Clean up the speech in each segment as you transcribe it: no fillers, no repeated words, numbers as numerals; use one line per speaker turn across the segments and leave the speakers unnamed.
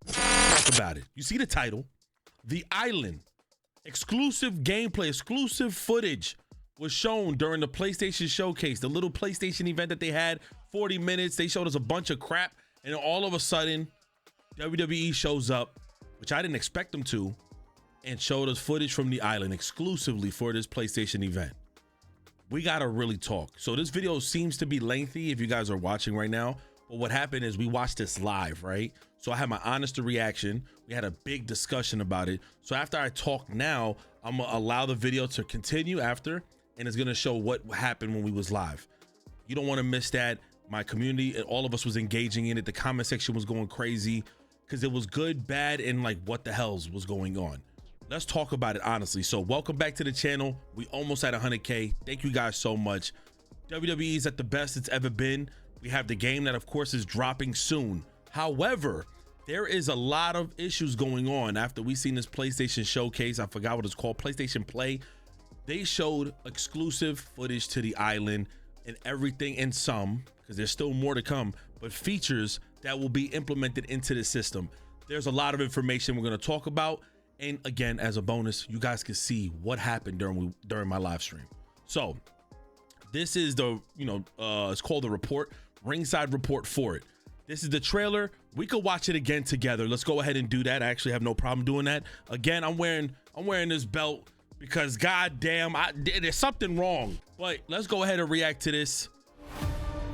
Talk about it. You see the title, The Island. Exclusive gameplay, exclusive footage was shown during the PlayStation Showcase, the little PlayStation event that they had, 40 minutes. They showed us a bunch of crap, and all of a sudden, WWE shows up, which I didn't expect them to, and showed us footage from the island exclusively for this PlayStation event. We gotta really talk. So this video seems to be lengthy if you guys are watching right now, but what happened is we watched this live, right? So I had my honest reaction. We had a big discussion about it. So after I talk now, I'm gonna allow the video to continue after, and it's gonna show what happened when we was live. You don't wanna miss that. My community, all of us was engaging in it. The comment section was going crazy because it was good, bad, and like what the hells was going on. Let's talk about it honestly. So welcome back to the channel. We almost at 100K. Thank you guys so much. WWE is at the best it's ever been. We have the game that of course is dropping soon. However, there is a lot of issues going on after we seen this PlayStation Showcase. I forgot what it's called, PlayStation Play. They showed exclusive footage to the island and everything, and some, because there's still more to come, but features that will be implemented into the system. There's a lot of information we're going to talk about. And again, as a bonus, you guys can see what happened during my live stream. So this is the, it's called the report, ringside report for it. This is the trailer. We could watch it again together. Let's go ahead and do that. I actually have no problem doing that. Again, I'm wearing this belt because goddamn, there's something wrong. But let's go ahead and react to this.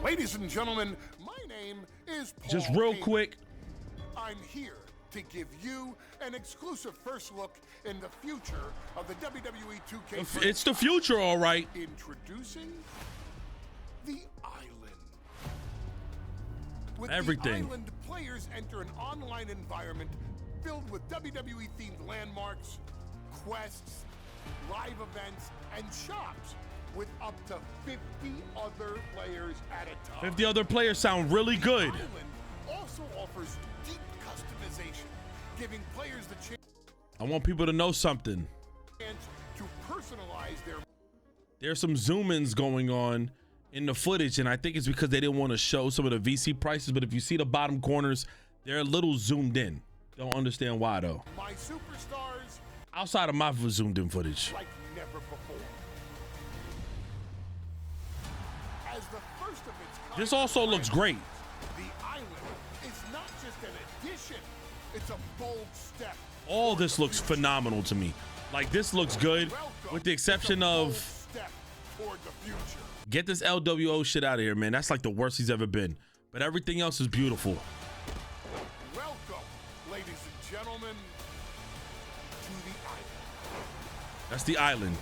Ladies and gentlemen, my name is Paul.
Just real quick.
I'm here to give you an exclusive first look in the future of the WWE 2k25.
It's the future, all right.
Introducing the Island. With
everything.
The Island, players enter an online environment filled with WWE-themed landmarks, quests, live events, and shops with up to 50 other players at a time.
50 other players sound really good.
The Island also offers deep customization, giving players the chance
I want people to know something.
to personalize their.
There's some zoom-ins going on in the footage, and I think it's because they didn't want to show some of the VC prices, but if you see the bottom corners, they're a little zoomed in. Don't understand why though.
My superstars
Outside of my zoomed in footage.
like never before. As the first of its kind,
This also looks great.
The Island is not just an addition, it's a bold step.
All this looks phenomenal to me. Like, this looks good, with the exception of
Step toward the future.
get this LWO shit out of here, man. That's like the worst he's ever been. But everything else is beautiful.
Welcome, ladies and gentlemen, to the Island.
That's the island.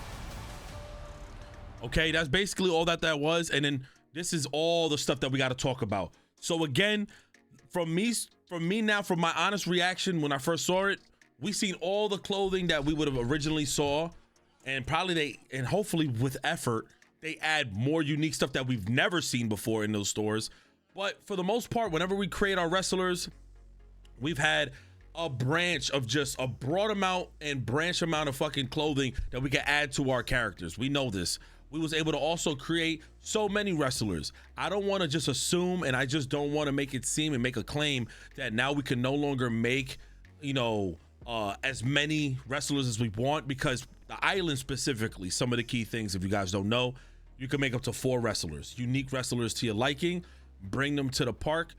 Okay, that's basically all that was. And then this is all the stuff that we got to talk about. So again, from me now, from my honest reaction when I first saw it, we seen all the clothing that we would have originally saw, and hopefully with effort, they add more unique stuff that we've never seen before in those stores. But for the most part, whenever we create our wrestlers, we've had a branch of just a broad amount and branch amount of fucking clothing that we can add to our characters. We know this. We was able to also create so many wrestlers. I don't want to just assume, and I just don't want to make it seem and make a claim that now we can no longer make, as many wrestlers as we want, because the island specifically, some of the key things, if you guys don't know, you can make up to 4 wrestlers, unique wrestlers to your liking, bring them to the park,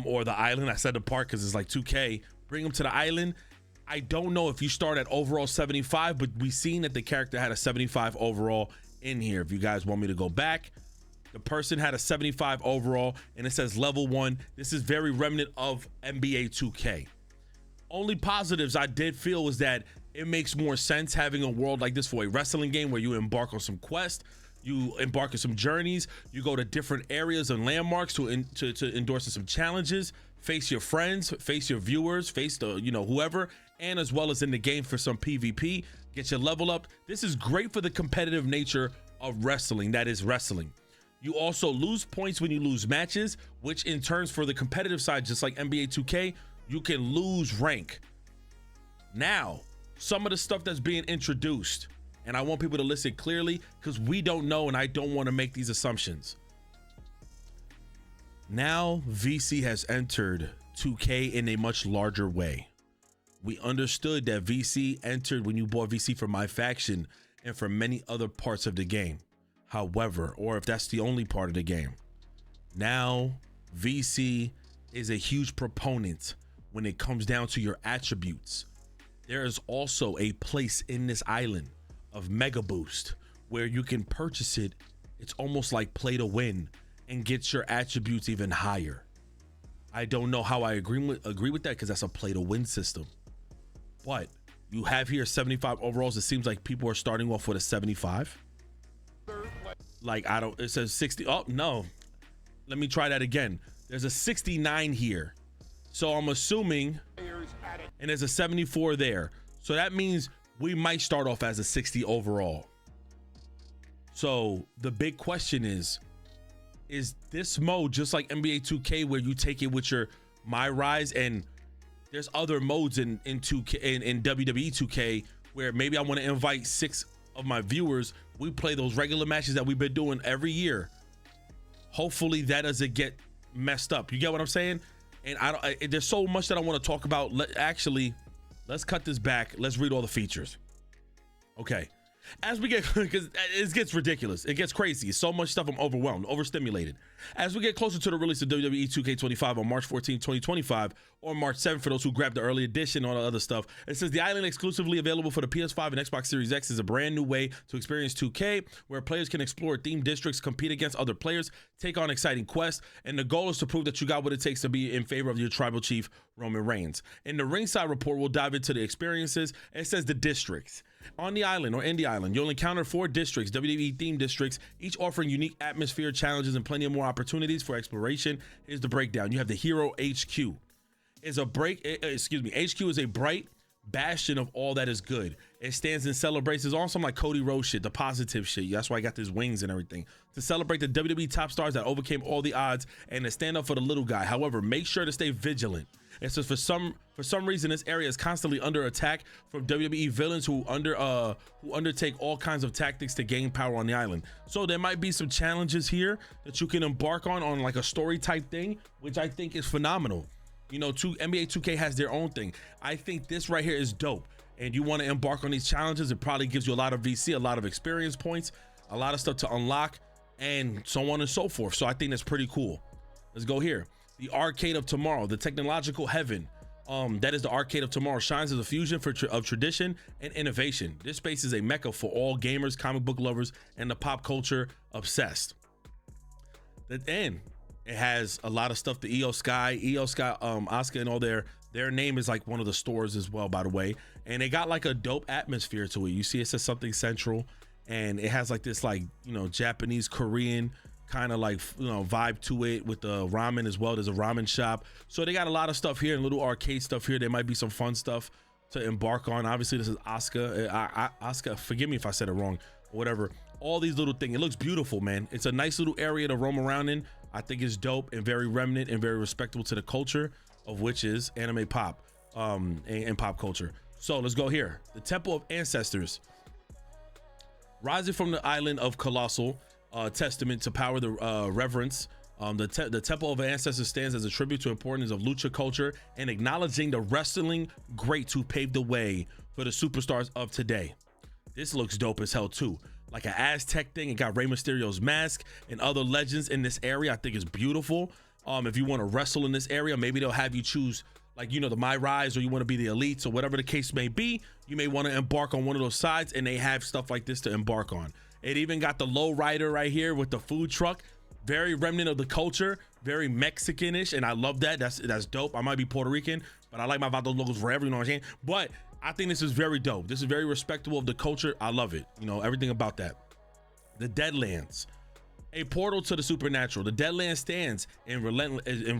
or the island. I said the park because it's like 2K. Bring them to the island. I don't know if you start at overall 75, but we seen that the character had a 75 overall in here. If you guys want me to go back, the person had a 75 overall, and it says level 1. This is very remnant of NBA 2K. Only positives I did feel was that it makes more sense having a world like this for a wrestling game where you embark on some quests, you embark on some journeys, you go to different areas and landmarks to endorse some challenges, face your friends, face your viewers, face the whoever, and as well as in the game for some PvP, get your level up. This is great for the competitive nature of wrestling. That is wrestling. You also lose points when you lose matches, which in turns for the competitive side, just like NBA 2K, you can lose rank. Now, some of the stuff that's being introduced, and I want people to listen clearly because we don't know, and I don't want to make these assumptions. Now VC has entered 2K in a much larger way. We understood that VC entered when you bought VC for My Faction and for many other parts of the game. However, or if that's the only part of the game, now VC is a huge proponent when it comes down to your attributes. There is also a place in this island of Mega Boost where you can purchase it. It's almost like play to win and get your attributes even higher. I don't know how I agree with that, because that's a play to win system. But you have here 75 overalls. It seems like people are starting off with a 75. Like, it says 60. Oh no, let me try that again. There's a 69 here, so I'm assuming, and there's a 74 there, so that means we might start off as a 60 overall. So the big question is this mode just like NBA 2K, where you take it with your My Rise, and there's other modes in 2K in WWE 2K where maybe I want to invite 6 of my viewers. We play those regular matches that we've been doing every year. Hopefully that doesn't get messed up. You get what I'm saying? And there's so much that I want to talk about. Let's cut this back. Let's read all the features. Okay. As we get, because it gets ridiculous, it gets crazy. It's so much stuff, I'm overwhelmed, overstimulated. As we get closer to the release of WWE 2k25 on March 14, 2025, or March 7 for those who grabbed the early edition, all the other stuff, it says the island exclusively available for the PS5 and Xbox Series X is a brand new way to experience 2K, where players can explore themed districts, compete against other players, take on exciting quests, and the goal is to prove that you got what it takes to be in favor of your tribal chief, Roman Reigns. In the ringside report, we'll dive into the experiences. It says the districts. On the island, or in the island, you'll encounter 4 districts, WWE themed districts, each offering unique atmosphere, challenges, and plenty of more opportunities for exploration. Here's the breakdown. You have the Hero HQ. HQ is a bright bastion of all that is good. It stands and celebrates. It's awesome, like Cody Rhodes shit, the positive shit. That's why I got his wings and everything. To celebrate the WWE top stars that overcame all the odds and to stand up for the little guy. However, make sure to stay vigilant. It says for some reason this area is constantly under attack from WWE villains who undertake all kinds of tactics to gain power on the island. So there might be some challenges here that you can embark on like a story type thing, which I think is phenomenal. You know, NBA 2K has their own thing. I think this right here is dope. And you want to embark on these challenges, it probably gives you a lot of VC, a lot of experience points, a lot of stuff to unlock, and so on and so forth. So I think that's pretty cool. Let's go here. The Arcade of Tomorrow, the technological heaven. That is the Arcade of Tomorrow, shines as a fusion of tradition and innovation. This space is a mecca for all gamers, comic book lovers, and the pop culture obsessed. And it has a lot of stuff. The EO Sky, Oscar, and all their name is like one of the stores as well, by the way. And it got like a dope atmosphere to it. You see, it says something central, and it has like this, like, you know, Japanese, Korean kind of like, you know, vibe to it with the ramen as well. There's a ramen shop. So they got a lot of stuff here and little arcade stuff here. There might be some fun stuff to embark on. Obviously, this is Oscar. Oscar, forgive me if I said it wrong or whatever. All these little things. It looks beautiful, man. It's a nice little area to roam around in. I think it's dope and very remnant and very respectable to the culture of which is anime pop and pop culture. So let's go here. The Temple of Ancestors. Rising from the island of Colossal, testament to power, the reverence. The Temple of Ancestors stands as a tribute to importance of lucha culture and acknowledging the wrestling greats who paved the way for the superstars of today. This looks dope as hell too. Like an Aztec thing. It got Rey Mysterio's mask and other legends in this area. I think it's beautiful. If you want to wrestle in this area, maybe they'll have you choose, like, you know, the My Rise, or you want to be the elites, or whatever the case may be. You may want to embark on one of those sides, and they have stuff like this to embark on. It even got the low rider right here with the food truck. Very remnant of the culture, very Mexican-ish, and I love that. That's dope. I might be Puerto Rican, but I like my Vato logos forever, you know what I'm saying? But I think this is very dope. This is very respectable of the culture. I love it. You know, everything about that. The Deadlands, a portal to the supernatural. The Deadlands stands in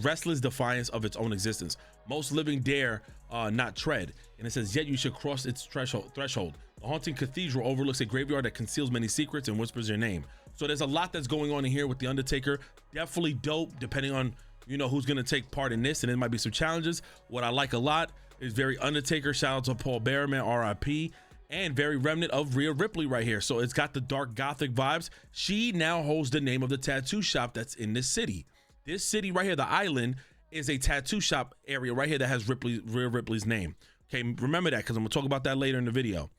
restless defiance of its own existence. Most living dare not tread. And it says, yet you should cross its threshold. The haunting cathedral overlooks a graveyard that conceals many secrets and whispers your name. So there's a lot that's going on in here with the Undertaker. Definitely dope, depending on, you know, who's going to take part in this. And there might be some challenges. What I like a lot is very Undertaker. Shout out to Paul Bearman, RIP. And very remnant of Rhea Ripley right here. So it's got the dark gothic vibes. She now holds the name of the tattoo shop that's in this city. This city right here, the island, is a tattoo shop area right here that has Rhea Ripley's name. Okay, remember that because I'm gonna talk about that later in the video.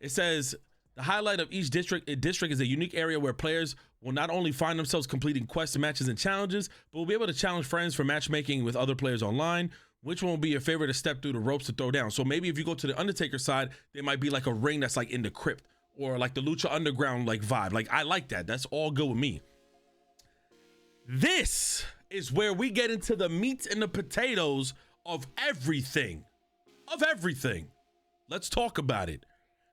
It says the highlight of each district is a unique area where players will not only find themselves completing quests, matches, and challenges, but will be able to challenge friends for matchmaking with other players online. Which one will be your favorite to step through the ropes to throw down? So maybe if you go to the Undertaker side, there might be like a ring that's like in the crypt, or like the Lucha Underground like vibe. Like, I like that. That's all good with me. This is where we get into the meat and the potatoes of everything. Let's talk about it.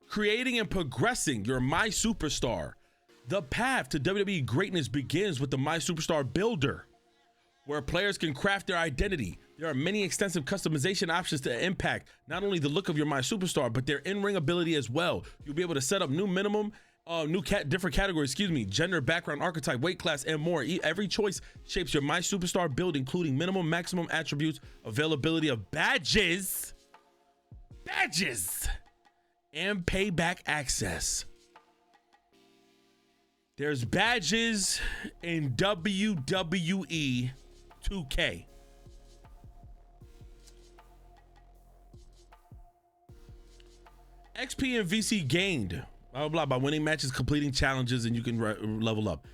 Creating and progressing your My Superstar. The path to WWE greatness begins with the My Superstar Builder, where players can craft their identity. There are many extensive customization options to impact not only the look of your My Superstar, but their in-ring ability as well. You'll be able to set up different categories, gender, background, archetype, weight class, and more. Every choice shapes your My Superstar build, including minimum, maximum attributes, availability of badges, and payback access. There's badges in WWE 2K. XP and VC gained, blah, blah, blah, by winning matches, completing challenges, and you can level up.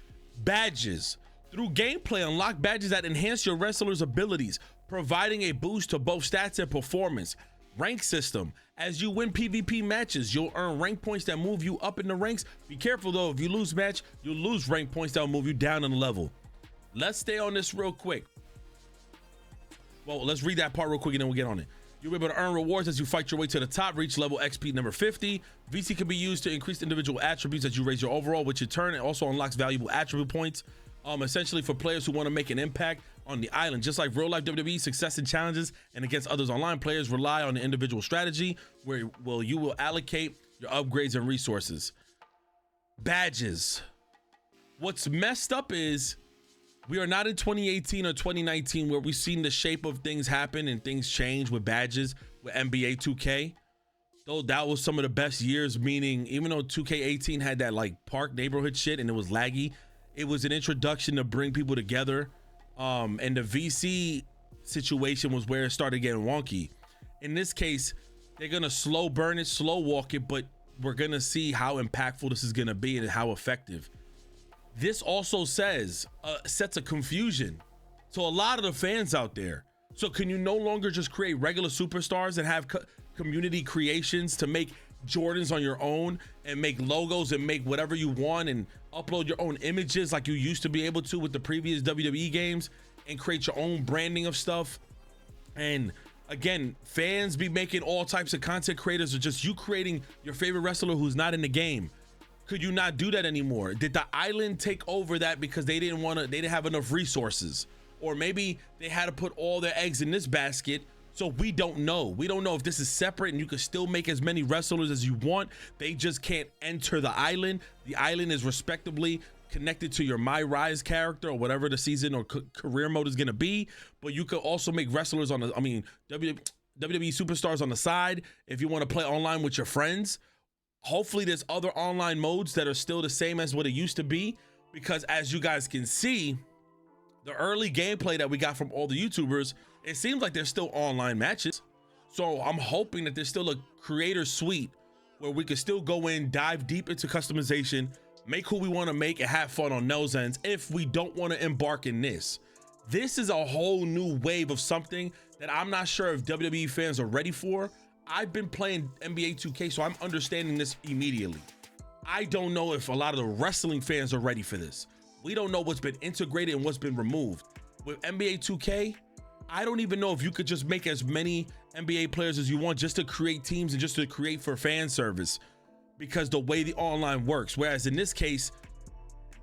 Badges. Through gameplay, unlock badges that enhance your wrestler's abilities, providing a boost to both stats and performance. Rank system. As you win PvP matches, you'll earn rank points that move you up in the ranks. Be careful though, if you lose match, you'll lose rank points that will move you down in the level. Let's stay on this real quick. Well, let's read that part real quick and then we'll get on it. You'll be able to earn rewards as you fight your way to the top, reach level XP number 50. VC can be used to increase individual attributes as you raise your overall, which in turn it also unlocks valuable attribute points. Essentially for players who want to make an impact on the island. Just like real life WWE, success in challenges and against others online, players rely on the individual strategy where you will allocate your upgrades and resources. Badges. What's messed up is we are not in 2018 or 2019 where we've seen the shape of things happen and things change with badges with NBA 2K. Though that was some of the best years, meaning even though 2K18 had that like park neighborhood shit and it was laggy, it was an introduction to bring people together. And the VC situation was where it started getting wonky. In this case, they're gonna slow burn it, slow walk it, but we're gonna see how impactful this is gonna be and how effective. This also sets a confusion to a lot of the fans out there. So can you no longer just create regular superstars and have community creations to make Jordans on your own and make logos and make whatever you want and upload your own images like you used to be able to with the previous WWE games and create your own branding of stuff? And again, fans be making all types of content creators or just you creating your favorite wrestler who's not in the game. Could you not do that anymore? Did the island take over that because they didn't have enough resources? Or maybe they had to put all their eggs in this basket. So we don't know. We don't know if this is separate and you can still make as many wrestlers as you want. They just can't enter the island. The island is respectably connected to your My Rise character or whatever the season or career mode is going to be. But you could also make wrestlers on the, WWE superstars on the side if you want to play online with your friends. Hopefully there's other online modes that are still the same as what it used to be, because as you guys can see, the early gameplay that we got from all the YouTubers, it seems like there's still online matches. So I'm hoping that there's still a creator suite where we could still go in, dive deep into customization, make who we want to make and have fun on those ends if we don't want to embark in this. This is a whole new wave of something that I'm not sure if WWE fans are ready for. I've been playing NBA 2K, so I'm understanding this immediately. I don't know if a lot of the wrestling fans are ready for this. We don't know what's been integrated and what's been removed. With NBA 2K, I don't even know if you could just make as many NBA players as you want just to create teams and just to create for fan service, because the way the online works. Whereas in this case,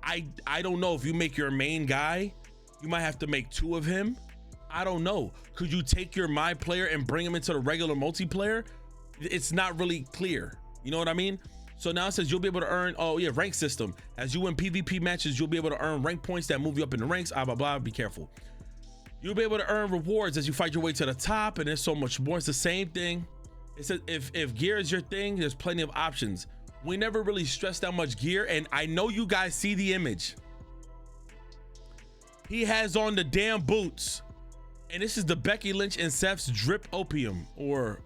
I don't know if you make your main guy, you might have to make two of him. I don't know. Could you take your My player and bring him into the regular multiplayer? It's not really clear. You know what I mean? So now it says you'll be able to earn, rank system. As you win PvP matches, you'll be able to earn rank points that move you up in the ranks, blah, blah, blah. Be careful. You'll be able to earn rewards as you fight your way to the top, and there's so much more. It's the same thing. It says if gear is your thing, there's plenty of options. We never really stressed that much gear, and I know you guys see the image. He has on the damn boots. And this is the Becky Lynch and Seth's Drip Opium, or,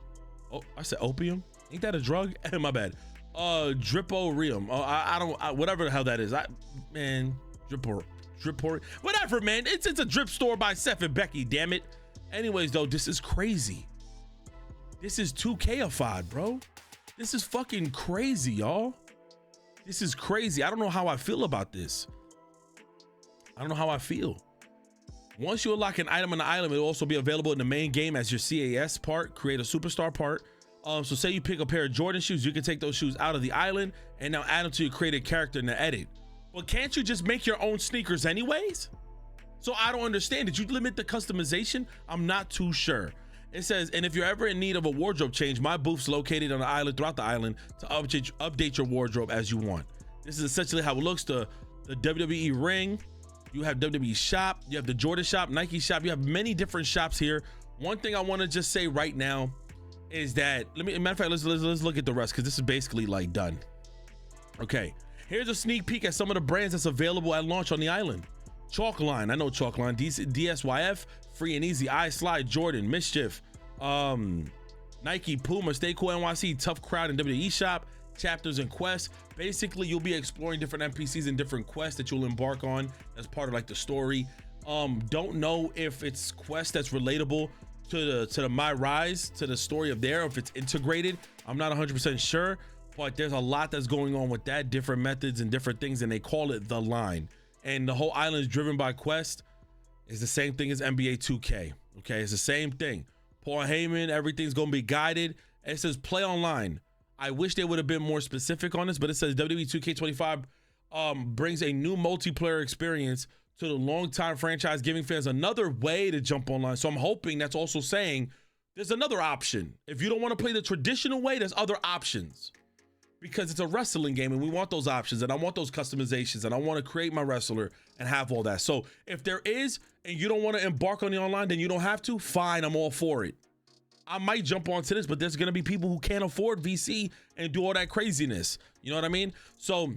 oh, I said opium? Ain't that a drug? My bad. Driporium. Whatever the hell that is. Dripor, whatever, man. It's a drip store by Seth and Becky, damn it. Anyways, though, this is crazy. This is 2K-ified, bro. This is fucking crazy, y'all. This is crazy. I don't know how I feel about this. I don't know how I feel. Once you unlock an item on the island, it'll also be available in the main game as your CAS part, create a superstar part. So say you pick a pair of Jordan shoes, you can take those shoes out of the island and now add them to your created character in the edit. Well, can't you just make your own sneakers anyways? So I don't understand. Did you limit the customization? I'm not too sure. It says, and if you're ever in need of a wardrobe change, my booth's located on the island throughout the island to update your wardrobe as you want. This is essentially how it looks. The WWE ring. You have WWE shop, you have the Jordan shop, Nike shop, you have many different shops here. One thing I want to just say right now is that, matter of fact, let's look at the rest, because this is basically like done. Okay, here's a sneak peek at some of the brands that's available at launch on the island. Chalkline, I know Chalkline, DSYF, Free and Easy, iSlide, Jordan, Mischief, Nike, Puma, Stay Cool NYC, Tough Crowd, and WWE shop, chapters and quests. Basically, you'll be exploring different NPCs and different quests that you'll embark on as part of like the story. Don't know if it's quests that's relatable to the My Rise, to the story of there, if it's integrated. I'm not 100% sure, but there's a lot that's going on with that, different methods and different things, and they call it the line. And the whole island is driven by quest. It's the same thing as NBA 2K. Okay, it's the same thing. Paul Heyman, everything's gonna be guided. It says play online. I wish they would have been more specific on this, but it says WWE 2k25 brings a new multiplayer experience to the longtime franchise, giving fans another way to jump online. So I'm hoping that's also saying there's another option. If you don't want to play the traditional way, there's other options, because it's a wrestling game and we want those options, and I want those customizations, and I want to create my wrestler and have all that. So if there is, and you don't want to embark on the online, then you don't have to, fine, I'm all for it. I might jump onto this, but there's going to be people who can't afford VC and do all that craziness. You know what I mean? So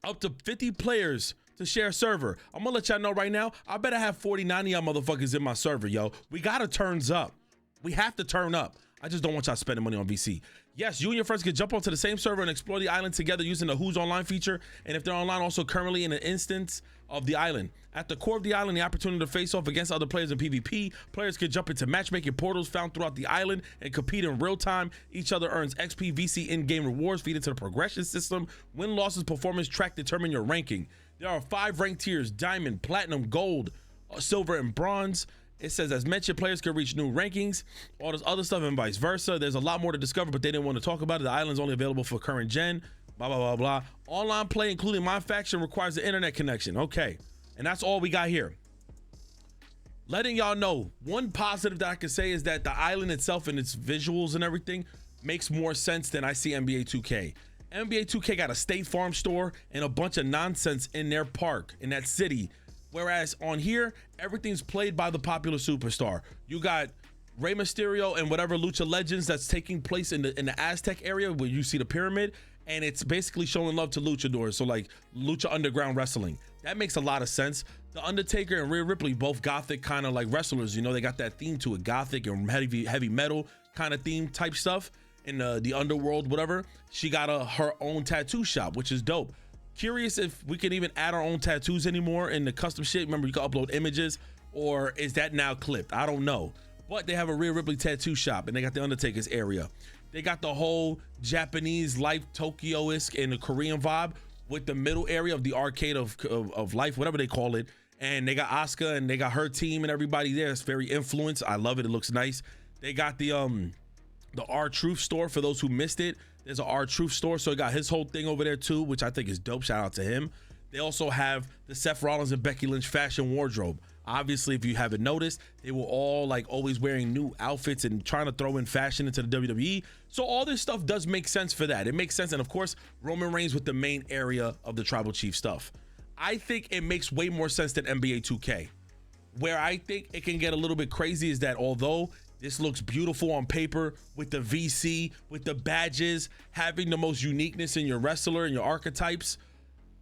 up to 50 players to share a server. I'm going to let y'all know right now, I better have 49 of y'all motherfuckers in my server, yo. We got to turns up. We have to turn up. I just don't want y'all spending money on VC. Yes, you and your friends can jump onto the same server and explore the island together using the Who's Online feature. And if they're online, also currently in an instance of the island. At the core of the island, the opportunity to face off against other players in PvP. Players can jump into matchmaking portals found throughout the island and compete in real time. Each other earns XP, VC, in-game rewards feed into the progression system. Win, losses, performance track determine your ranking. There are 5 rank tiers: Diamond, Platinum, Gold, Silver, and Bronze. It says, as mentioned, players can reach new rankings, all this other stuff, and vice versa. There's a lot more to discover, but they didn't want to talk about it. The island's only available for current gen, blah, blah, blah, blah. Online play, including my faction, requires an internet connection. Okay, and that's all we got here. Letting y'all know, one positive that I can say is that the island itself and its visuals and everything makes more sense than I see NBA 2K. NBA 2K got a State Farm store and a bunch of nonsense in their park, in that city. Whereas on here, everything's played by the popular superstar. You got Rey Mysterio and whatever Lucha Legends that's taking place in the Aztec area where you see the pyramid, and it's basically showing love to luchadors. So like Lucha Underground Wrestling. That makes a lot of sense. The Undertaker and Rhea Ripley, both gothic kind of like wrestlers, you know, they got that theme to it, gothic and heavy metal kind of theme type stuff in the underworld, whatever. She got her own tattoo shop, which is dope. Curious if we can even add our own tattoos anymore in the custom shit. Remember, you can upload images, or is that now clipped? I don't know. But they have a Rhea Ripley tattoo shop, and they got the Undertaker's area. They got the whole Japanese life, Tokyo-esque and the Korean vibe with the middle area of the arcade of life, whatever they call it. And they got Asuka and they got her team and everybody there. It's very influenced. I love it. It looks nice. They got the R-Truth store for those who missed it. There's an R-Truth store, so he got his whole thing over there too, which I think is dope. Shout out to him. They also have the Seth Rollins and Becky Lynch fashion wardrobe. Obviously, if you haven't noticed, they were all like always wearing new outfits and trying to throw in fashion into the WWE. So all this stuff does make sense for that. It makes sense. And of course, Roman Reigns with the main area of the Tribal Chief stuff. I think it makes way more sense than NBA 2K. Where I think it can get a little bit crazy is that although this looks beautiful on paper with the VC, with the badges, having the most uniqueness in your wrestler and your archetypes,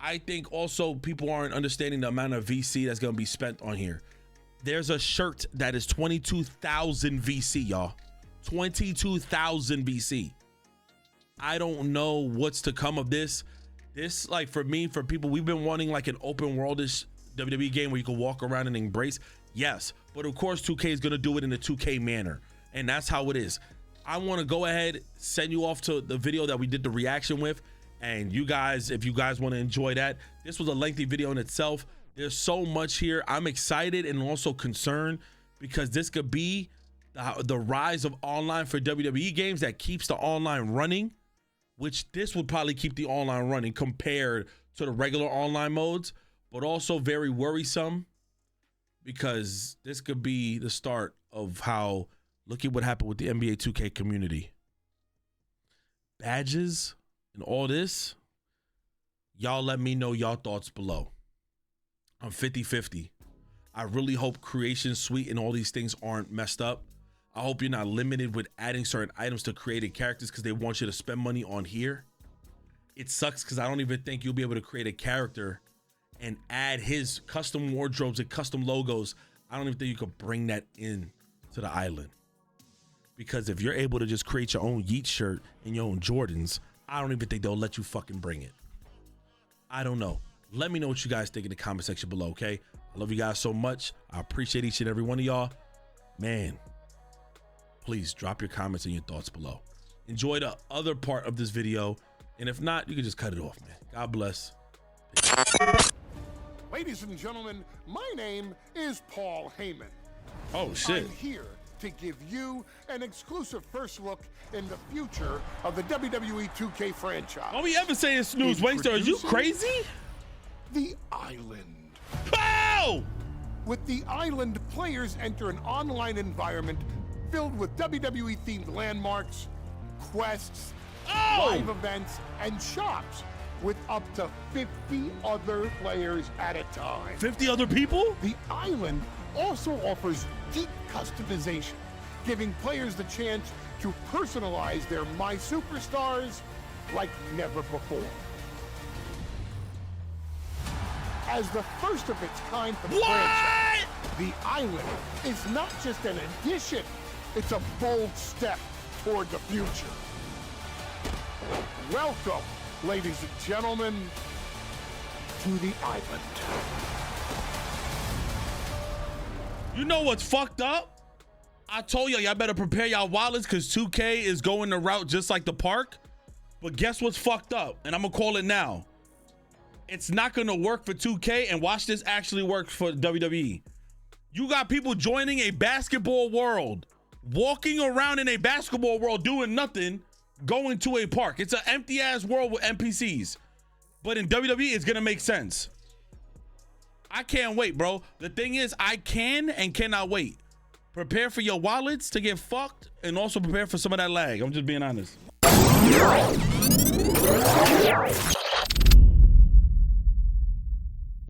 I think also people aren't understanding the amount of VC that's going to be spent on here. There's a shirt that is 22,000 VC, y'all. 22,000 VC. I don't know what's to come of this. This, like, for me, for people, we've been wanting like an open worldish WWE game where you can walk around and embrace. Yes, but of course 2K is going to do it in a 2K manner, and that's how it is. I want to go ahead, send you off to the video that we did the reaction with, and you guys, if you guys want to enjoy that, this was a lengthy video in itself. There's so much here. I'm excited and also concerned because this could be the rise of online for WWE games that keeps the online running, which this would probably keep the online running compared to the regular online modes, but also very worrisome because this could be the start of how, look at what happened with the NBA 2K community. Badges and all this, y'all let me know y'all thoughts below. I'm 50-50. I really hope Creation Suite and all these things aren't messed up. I hope you're not limited with adding certain items to created characters because they want you to spend money on here. It sucks because I don't even think you'll be able to create a character and add his custom wardrobes and custom logos. I don't even think you could bring that in to the island. Because if you're able to just create your own Yeet shirt and your own Jordans, I don't even think they'll let you fucking bring it. I don't know. Let me know what you guys think in the comment section below, okay? I love you guys so much. I appreciate each and every one of y'all. Man, please drop your comments and your thoughts below. Enjoy the other part of this video. And if not, you can just cut it off, man. God bless.
Ladies and gentlemen, my name is Paul Heyman.
Oh, shit.
I'm here to give you an exclusive first look in the future of the WWE 2K franchise.
Don't we ever say it's snooze Wangster? Are you crazy?
The Island.
Bow!
With the Island, players enter an online environment filled with WWE-themed landmarks, quests, live events, and shops with up to 50 other players at a time.
50 other people?
The Island also offers deep customization, giving players the chance to personalize their My Superstars like never before. As the first of its kind for the franchise, the Island is not just an addition, it's a bold step toward the future. Welcome, ladies and gentlemen, to the Island.
You know what's fucked up? I told y'all better prepare y'all wallets because 2K is going the route just like the park. But guess what's fucked up? And I'm gonna call it now. It's not gonna work for 2K, and watch this actually work for WWE. You got people joining a basketball world, walking around in a basketball world doing nothing, going to a park. It's an empty ass world with NPCs. But in WWE, it's gonna make sense. I can't wait, bro. The thing is, I can and cannot wait. Prepare for your wallets to get fucked and also prepare for some of that lag. I'm just being honest.